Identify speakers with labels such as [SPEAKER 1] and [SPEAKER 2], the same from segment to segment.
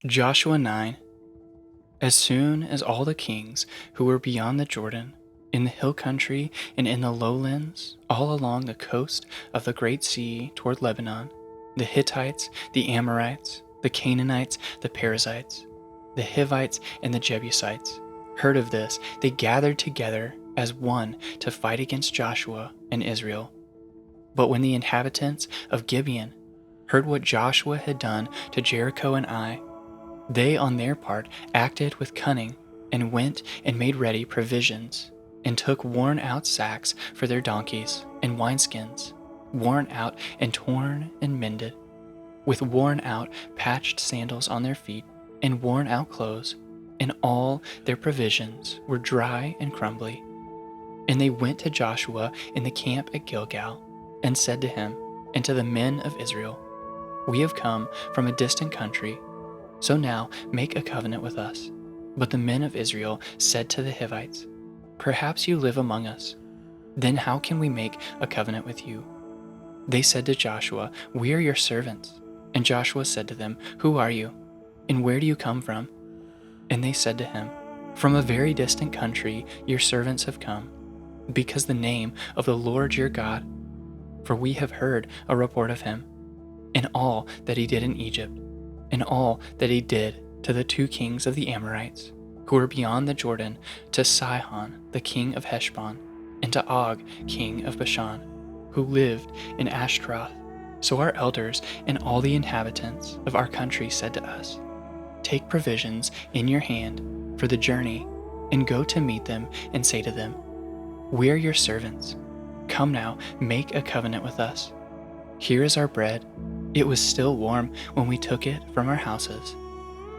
[SPEAKER 1] Joshua 9. As soon as all the kings who were beyond the Jordan, in the hill country and in the lowlands, all along the coast of the great sea toward Lebanon, the Hittites, the Amorites, the Canaanites, the Perizzites, the Hivites, and the Jebusites, heard of this, they gathered together as one to fight against Joshua and Israel. But when the inhabitants of Gibeon heard what Joshua had done to Jericho and Ai, they on their part acted with cunning and went and made ready provisions and took worn-out sacks for their donkeys and wineskins, worn out and torn and mended, with worn-out patched sandals on their feet and worn-out clothes, and all their provisions were dry and crumbly. And they went to Joshua in the camp at Gilgal and said to him and to the men of Israel, "We have come from a distant country, so now make a covenant with us." But the men of Israel said to the Hivites, "Perhaps you live among us. Then how can we make a covenant with you?" They said to Joshua, "We are your servants." And Joshua said to them, "Who are you? And where do you come from?" And they said to him, "From a very distant country your servants have come, because the name of the Lord your God, for we have heard a report of him, and all that he did in Egypt, and all that he did to the two kings of the Amorites, who were beyond the Jordan, to Sihon the king of Heshbon, and to Og king of Bashan, who lived in Ashtaroth. So our elders and all the inhabitants of our country said to us, 'Take provisions in your hand for the journey, and go to meet them and say to them, We are your servants. Come now, make a covenant with us. Here is our bread. It was still warm when we took it from our houses,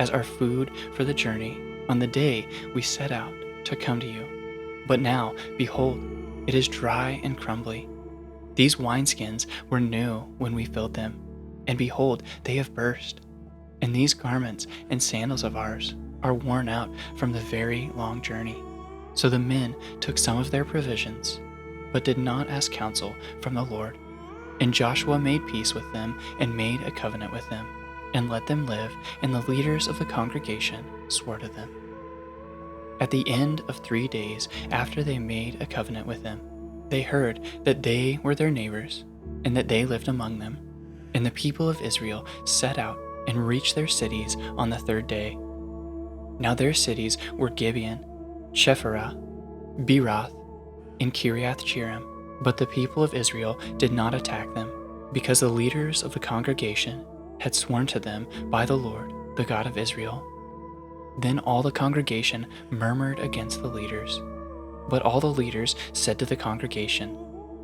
[SPEAKER 1] as our food for the journey on the day we set out to come to you. But now, behold, it is dry and crumbly. These wineskins were new when we filled them, and behold, they have burst. And these garments and sandals of ours are worn out from the very long journey." So the men took some of their provisions, but did not ask counsel from the Lord. And Joshua made peace with them and made a covenant with them, and let them live, and the leaders of the congregation swore to them. At the end of 3 days after they made a covenant with them, they heard that they were their neighbors, and that they lived among them. And the people of Israel set out and reached their cities on the 3rd day. Now their cities were Gibeon, Chephirah, Beeroth, and Kiriath-Jearim. But the people of Israel did not attack them, because the leaders of the congregation had sworn to them by the Lord, the God of Israel. Then all the congregation murmured against the leaders. But all the leaders said to the congregation,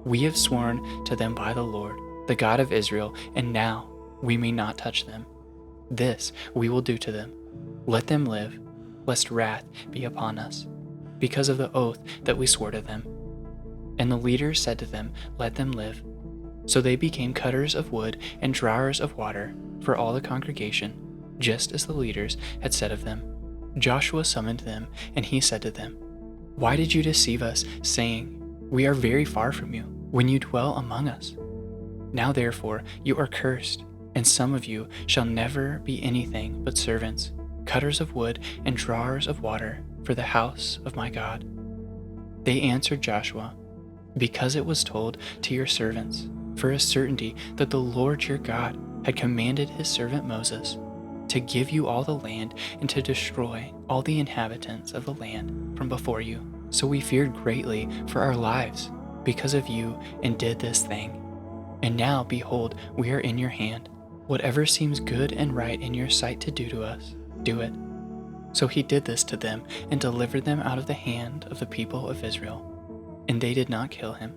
[SPEAKER 1] "We have sworn to them by the Lord, the God of Israel, and now we may not touch them. This we will do to them. Let them live, lest wrath be upon us, because of the oath that we swore to them." And the leaders said to them, "Let them live." So they became cutters of wood and drawers of water for all the congregation, just as the leaders had said of them. Joshua summoned them, and he said to them, "Why did you deceive us, saying, 'We are very far from you,' when you dwell among us? Now therefore you are cursed, and some of you shall never be anything but servants, cutters of wood and drawers of water for the house of my God." They answered Joshua, "Because it was told to your servants for a certainty that the Lord your God had commanded his servant Moses to give you all the land and to destroy all the inhabitants of the land from before you. So we feared greatly for our lives because of you and did this thing. And now, behold, we are in your hand. Whatever seems good and right in your sight to do to us, do it." So he did this to them and delivered them out of the hand of the people of Israel. And they did not kill him.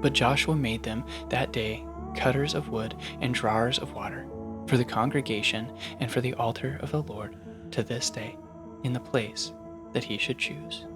[SPEAKER 1] But Joshua made them that day cutters of wood and drawers of water for the congregation and for the altar of the Lord to this day, in the place that he should choose.